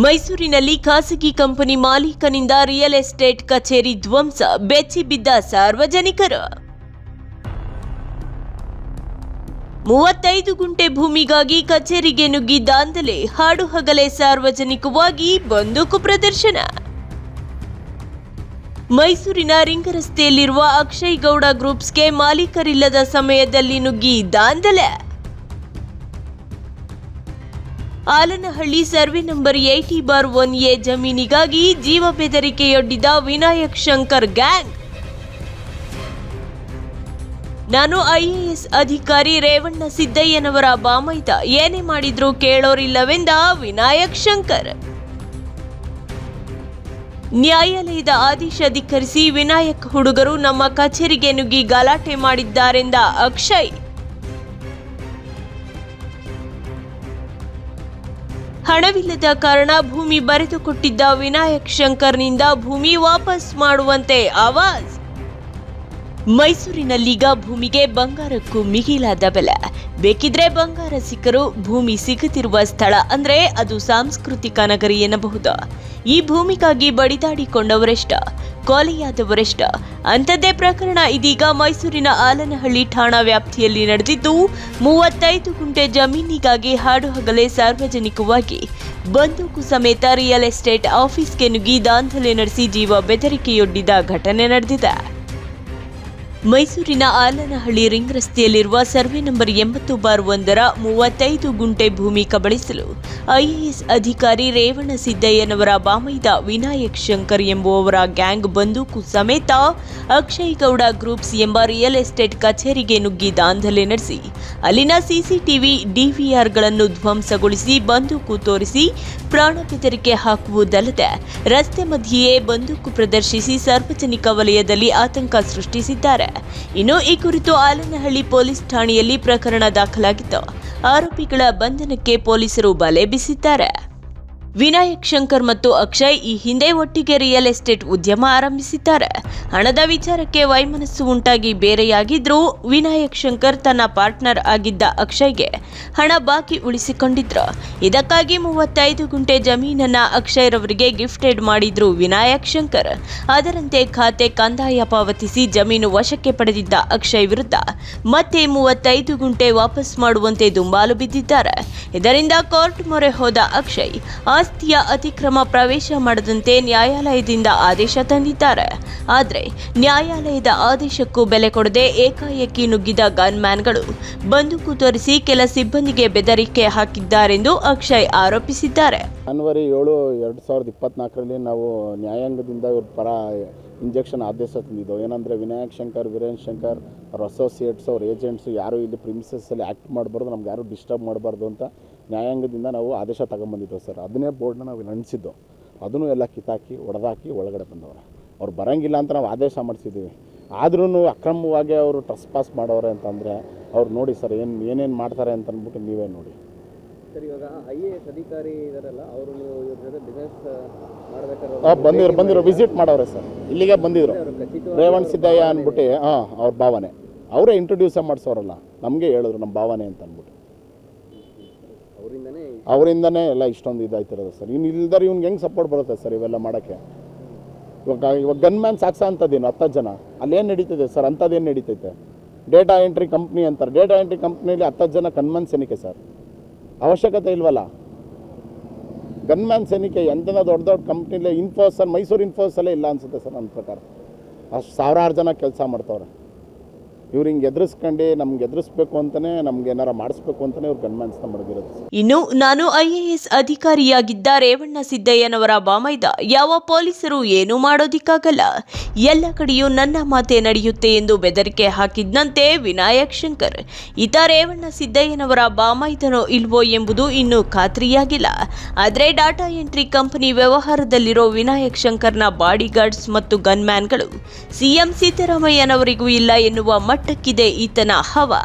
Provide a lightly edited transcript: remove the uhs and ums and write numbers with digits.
ಮೈಸೂರಿನಲ್ಲಿ ಖಾಸಗಿ company ಮಾಲೀಕನಿಂದ real estate ಕಚೇರಿ ಧ್ವಂಸ, ಬೆಚ್ಚಿ ಬಿದ್ದ ಸಾರ್ವಜನಿಕರು. 35 ಗುಂಟೆ ಭೂಮಿಗಾಗಿ ಕಚೇರಿಗೆ ನುಗ್ಗಿ ದಾಂಧಲೆ, ಹಾಡು ಹಗಲೇ ಸಾರ್ವಜನಿಕವಾಗಿ ಬಂದೂಕು ಪ್ರದರ್ಶನ. ಮೈಸೂರಿನ ರಿಂಗ್ ರಸ್ತೆಯಲ್ಲಿರುವ ಅಕ್ಷಯ್ ಗೌಡ ಗ್ರೂಪ್ಸ್ಗೆ ಮಾಲೀಕರಿಲ್ಲದ ಸಮಯದಲ್ಲಿ ನುಗ್ಗಿ ದಾಂಧಲೆ. ಆಲನಹಳ್ಳಿ ಸರ್ವೆ ನಂಬರ್ 80/1A ಜಮೀನಿಗಾಗಿ ಜೀವ ಬೆದರಿಕೆಯೊಡ್ಡಿದ ವಿನಾಯಕ್ ಶಂಕರ್ ಗ್ಯಾಂಗ್. ನಾನು IAS ಅಧಿಕಾರಿ ರೇವಣ್ಣ ಸಿದ್ದಯ್ಯನವರ ಬಾಮೈದ, ಏನೇ ಮಾಡಿದ್ರೂ ಕೇಳೋರಿಲ್ಲವೆಂದ ವಿನಾಯಕ್ ಶಂಕರ್. ನ್ಯಾಯಾಲಯದ ಆದೇಶ ಧಿಕ್ಕರಿಸಿ ವಿನಾಯಕ್ ಹುಡುಗರು ನಮ್ಮ ಕಚೇರಿಗೆ ನುಗ್ಗಿ ಗಲಾಟೆ ಮಾಡಿದ್ದಾರೆಂದ ಅಕ್ಷಯ್. ಹಣವಿಲ್ಲದ ಕಾರಣ ಭೂಮಿ ಬರೆದುಕೊಟ್ಟಿದ್ದ ವಿನಾಯಕ್ ಶಂಕರ್ನಿಂದ ಭೂಮಿ ವಾಪಸ್ ಮಾಡುವಂತೆ ಆವಾಜ್. ಮೈಸೂರಿನಲ್ಲೀಗ ಭೂಮಿಗೆ ಬಂಗಾರಕ್ಕೂ ಮಿಗಿಲಾದ ಬೆಲೆ. ಬೇಕಿದ್ರೆ ಬಂಗಾರ ಸಿಕ್ಕರೂ ಭೂಮಿ ಸಿಗುತ್ತಿರುವ ಸ್ಥಳ ಅಂದ್ರೆ ಅದು ಸಾಂಸ್ಕೃತಿಕ ನಗರಿ ಎನ್ನಬಹುದು. ಈ ಭೂಮಿಗಾಗಿ ಬಡಿದಾಡಿಕೊಂಡವರೆಷ್ಟ, ಕೊಲೆಯಾದವರೆಷ್ಟ ಅಂಥದ್ದೇ ಪ್ರಕರಣ ಇದೀಗ ಮೈಸೂರಿನ ಆಲನಹಳ್ಳಿ ಠಾಣಾ ವ್ಯಾಪ್ತಿಯಲ್ಲಿ ನಡೆದಿದ್ದು, 35 ಗುಂಟೆ ಜಮೀನಿಗಾಗಿ ಹಾಡು ಹಗಲೇ ಸಾರ್ವಜನಿಕವಾಗಿ ಬಂದೂಕು ಸಮೇತ ರಿಯಲ್ ಎಸ್ಟೇಟ್ ಆಫೀಸ್ಗೆ ನುಗ್ಗಿ ದಾಂಧಲೆ ನಡೆಸಿ ಜೀವ ಬೆದರಿಕೆಯೊಡ್ಡಿದ ಘಟನೆ ನಡೆದಿದೆ. ಮೈಸೂರಿನ ಆಲನಹಳ್ಳಿ ರಿಂಗ್ ರಸ್ತೆಯಲ್ಲಿರುವ ಸರ್ವೆ ನಂಬರ್ 80/1ರ 35 ಗುಂಟೆ ಭೂಮಿ ಕಬಳಿಸಲು IAS ಅಧಿಕಾರಿ ರೇವಣ್ಣ ಸಿದ್ದಯ್ಯನವರ ಬಾಮೈದ ವಿನಾಯಕ್ ಶಂಕರ್ ಎಂಬುವವರ ಗ್ಯಾಂಗ್ ಬಂದೂಕು ಸಮೇತ ಅಕ್ಷಯ್ ಗೌಡ ಗ್ರೂಪ್ಸ್ ಎಂಬ ರಿಯಲ್ ಎಸ್ಟೇಟ್ ಕಚೇರಿಗೆ ನುಗ್ಗಿ ದಾಂಧಲೆ ನಡೆಸಿ ಅಲ್ಲಿನ CCTV DVRಗಳನ್ನು ಧ್ವಂಸಗೊಳಿಸಿ ಬಂದೂಕು ತೋರಿಸಿ ಪ್ರಾಣ ಬೆದರಿಕೆ ಹಾಕುವುದಲ್ಲದೆ ರಸ್ತೆ ಮಧ್ಯೆಯೇ ಬಂದೂಕು ಪ್ರದರ್ಶಿಸಿ ಸಾರ್ವಜನಿಕ ವಲಯದಲ್ಲಿ ಆತಂಕ ಸೃಷ್ಟಿಸಿದ್ದಾರೆ. ಇನ್ನು ಈ ಕುರಿತು ಆಲನಹಳ್ಳಿ ಪೊಲೀಸ್ ಠಾಣೆಯಲ್ಲಿ ಪ್ರಕರಣ ದಾಖಲಾಗಿದ್ದು, ಆರೋಪಿಗಳ ಬಂಧನಕ್ಕೆ ಪೊಲೀಸರು ಬಲೆ ಬೀಸಿದ್ದಾರೆ. ವಿನಾಯಕ್ ಶಂಕರ್ ಮತ್ತು ಅಕ್ಷಯ್ ಈ ಹಿಂದೆ ಒಟ್ಟಿಗೆ ರಿಯಲ್ ಎಸ್ಟೇಟ್ ಉದ್ಯಮ ಆರಂಭಿಸಿದ್ದಾರೆ. ಹಣದ ವಿಚಾರಕ್ಕೆ ವೈಮನಸ್ಸು ಉಂಟಾಗಿ ಬೇರೆಯಾಗಿದ್ರೂ ವಿನಾಯಕ್ ಶಂಕರ್ ತನ್ನ ಪಾರ್ಟ್ನರ್ ಆಗಿದ್ದ ಅಕ್ಷಯ್ಗೆ ಹಣ ಬಾಕಿ ಉಳಿಸಿಕೊಂಡಿದ್ರು. ಇದಕ್ಕಾಗಿ 35 ಗುಂಟೆ ಜಮೀನನ್ನ ಅಕ್ಷಯ್ ರವರಿಗೆ ಗಿಫ್ಟೆಡ್ ಮಾಡಿದ್ರು ವಿನಾಯಕ್ ಶಂಕರ್. ಅದರಂತೆ ಖಾತೆ ಕಂದಾಯ ಪಾವತಿಸಿ ಜಮೀನು ವಶಕ್ಕೆ ಪಡೆದಿದ್ದ ಅಕ್ಷಯ್ ವಿರುದ್ಧ ಮತ್ತೆ 35 ಗುಂಟೆ ವಾಪಸ್ ಮಾಡುವಂತೆ ದುಂಬಾಲು ಬಿದ್ದಿದ್ದಾರೆ. ಇದರಿಂದ ಕೋರ್ಟ್ ಮೊರೆ ಹೋದ ಅಕ್ಷಯ್ ಆಸ್ತಿಯ ಅತಿಕ್ರಮ ಪ್ರವೇಶ ಮಾಡದಂತೆ ನ್ಯಾಯಾಲಯದಿಂದ ಆದೇಶ ತಂದಿದ್ದಾರೆ. ಆದರೆ ನ್ಯಾಯಾಲಯದ ಆದೇಶಕ್ಕೂ ಬೆಲೆ ಕೊಡದೆ ಏಕಾಏಕಿ ನುಗ್ಗಿದ ಗನ್ಮ್ಯಾನ್ಗಳು ಬಂದೂಕು ತೋರಿಸಿ ಕೆಲ ಸಿಬ್ಬಂದಿಗೆ ಬೆದರಿಕೆ ಹಾಕಿದ್ದಾರೆಂದು ಅಕ್ಷಯ್ ಆರೋಪಿಸಿದ್ದಾರೆ. ಜನವರಿ 7, 2024ರಲ್ಲಿ ನಾವು ನ್ಯಾಯಾಂಗದಿಂದ ಇವ್ರ ಪರ ಇಂಜೆಕ್ಷನ್ ಆದೇಶ ತಂದಿದ್ದೆವು. ಏನಂದರೆ ವಿನಾಯಕ್ ಶಂಕರ್, ವೀರೇನ್ ಶಂಕರ್, ಅವ್ರ ಅಸೋಸಿಯೇಟ್ಸ್, ಅವ್ರ ಏಜೆಂಟ್ಸು ಯಾರು ಇಲ್ಲಿ ಪ್ರಿಮಿಸಸ್ಸಲ್ಲಿ ಆ್ಯಕ್ಟ್ ಮಾಡಬಾರ್ದು, ನಮ್ಗೆ ಯಾರು ಡಿಸ್ಟರ್ಬ್ ಮಾಡಬಾರ್ದು ಅಂತ ನ್ಯಾಯಾಂಗದಿಂದ ನಾವು ಆದೇಶ ತಗೊಂಬಂದಿದ್ದೆವು ಸರ್. ಅದನ್ನೇ ಬೋರ್ಡ್ನ ನಾವು ನಡೆಸಿದ್ದು. ಅದನ್ನು ಎಲ್ಲ ಕಿತ್ತಾಕಿ ಹೊಡೆದಾಕಿ ಒಳಗಡೆ ಬಂದವ್ರೆ. ಅವ್ರು ಬರೋಂಗಿಲ್ಲ ಅಂತ ನಾವು ಆದೇಶ ಮಾಡಿಸಿದ್ದೀವಿ. ಆದ್ರೂ ಅಕ್ರಮವಾಗಿ ಅವರು ಟ್ರೆಸ್ಪಾಸ್ ಮಾಡೋರೆ ಅಂತಂದರೆ ಅವ್ರು ನೋಡಿ ಸರ್ ಏನೇನು ಮಾಡ್ತಾರೆ ಅಂತ ಅಂದ್ಬಿಟ್ಟು ನೀವೇ ನೋಡಿ ಸರ್. ಇವಾಗ IAS ಅಧಿಕಾರಿ ಇದಾರಲ್ಲ, ಅವರು ನೀವು ಇವ್ರ ಜೊತೆ ಬಿಸ್ನೆಸ್ ಮಾಡಬೇಕಾದ್ರೆ ಬಂದಿರೋ ವಿಸಿಟ್ ಮಾಡೋರೆ ಸರ್. ಇಲ್ಲಿಗೆ ಬಂದಿದ್ರು ರೇವಣ್ಣ ಸಿದ್ದಯ್ಯ ಅಂದ್ಬಿಟ್ಟು. ಅವ್ರ ಭಾವನೆ ಅವರೇ ಇಂಟ್ರೊಡ್ಯೂಸೇ ಮಾಡಿಸೋರಲ್ಲ, ನಮಗೆ ಹೇಳಿದ್ರು ನಮ್ಮ ಭಾವನೆ ಅಂತ ಅಂದ್ಬಿಟ್ಟು. ಅವರಿಂದನೇ ಎಲ್ಲ ಇಷ್ಟೊಂದು ಇದಾಯ್ತಿರೋದು ಸರ್. ಇನ್ನು ಇಲ್ದಾರೆ ಇವ್ನಿಗೆ ಹೆಂಗೆ ಸಪೋರ್ಟ್ ಬರುತ್ತೆ ಸರ್ ಇವೆಲ್ಲ ಮಾಡೋಕ್ಕೆ? ಇವಾಗ ಗನ್ಮ್ಯಾನ್ ಸಾಕ್ಸ ಅಂತದೇನು 10 ಜನ ಅಲ್ಲೇನು ನಡೀತಿದೆ ಸರ್? ಅಂಥದ್ದೇನು ನಡೀತೈತೆ? ಡೇಟಾ ಎಂಟ್ರಿ ಕಂಪ್ನಿ ಅಂತಾರೆ. ಡೇಟಾ ಎಂಟ್ರಿ ಕಂಪ್ನಿಯಲ್ಲಿ 10 ಜನ ಗನ್ಮ್ಯಾನ್ಸ್ ಏನಕ್ಕೆ ಸರ್? ಅವಶ್ಯಕತೆ ಇಲ್ವಲ್ಲ. ಗನ್ಮ್ಯಾನ್ಸ್ ಏನಕ್ಕೆ? ಎಂತೆಲ್ಲ ದೊಡ್ಡ ದೊಡ್ಡ ಕಂಪ್ನಿಲೇ ಇನ್ಫೋಸಲ್ಲಿ, ಮೈಸೂರು ಇನ್ಫೋಸಲ್ಲೇ ಇಲ್ಲ ಅನಿಸುತ್ತೆ ಸರ್ ನನ್ನ ಪ್ರಕಾರ. ಅಷ್ಟು ಸಾವಿರಾರು ಜನ ಕೆಲಸ ಮಾಡ್ತವ್ರೆ. ಇವ್ರು ಹಿಂಗೆ ಎದುರಿಸ್ಕೊಂಡು ನಮ್ಗೆ ಎದುರಿಸ್ಬೇಕು ಅಂತಲೇ, ನಮ್ಗೆ ಏನಾರ ಮಾಡಿಸ್ಬೇಕು ಅಂತಲೇ ಇವ್ರು ಗನ್ಮ್ಯಾನ್ಸ್ನ ಮಡಗಿರೋದು. ಇನ್ನು ನಾನು IAS ಅಧಿಕಾರಿಯಾಗಿದ್ದ ರೇವಣ್ಣ ಸಿದ್ದಯ್ಯನವರ ಬಾಮೈದ, ಯಾವ ಪೊಲೀಸರು ಏನೂ ಮಾಡೋದಿಕ್ಕಾಗಲ್ಲ, ಎಲ್ಲ ಕಡೆಯೂ ನನ್ನ ಮಾತೆ ನಡೆಯುತ್ತೆ ಎಂದು ಬೆದರಿಕೆ ಹಾಕಿದ್ದಂತೆ ವಿನಾಯಕ್ ಶಂಕರ್. ಈತ ರೇವಣ್ಣ ಸಿದ್ದಯ್ಯನವರ ಬಾಮೈದನೋ ಇಲ್ವೋ ಎಂಬುದು ಇನ್ನೂ ಖಾತ್ರಿಯಾಗಿಲ್ಲ. ಆದರೆ ಡಾಟಾ ಎಂಟ್ರಿ ಕಂಪನಿ ವ್ಯವಹಾರದಲ್ಲಿರೋ ವಿನಾಯಕ್ ಶಂಕರ್ನ ಬಾಡಿಗಾರ್ಡ್ಸ್ ಮತ್ತು ಗನ್ಮ್ಯಾನ್ಗಳು CM ಸಿದ್ದರಾಮಯ್ಯನವರಿಗೂ ಇಲ್ಲ ಎನ್ನುವ ಮಟ್ಟಕ್ಕಿದೆ ಈತನ ಹವಾ.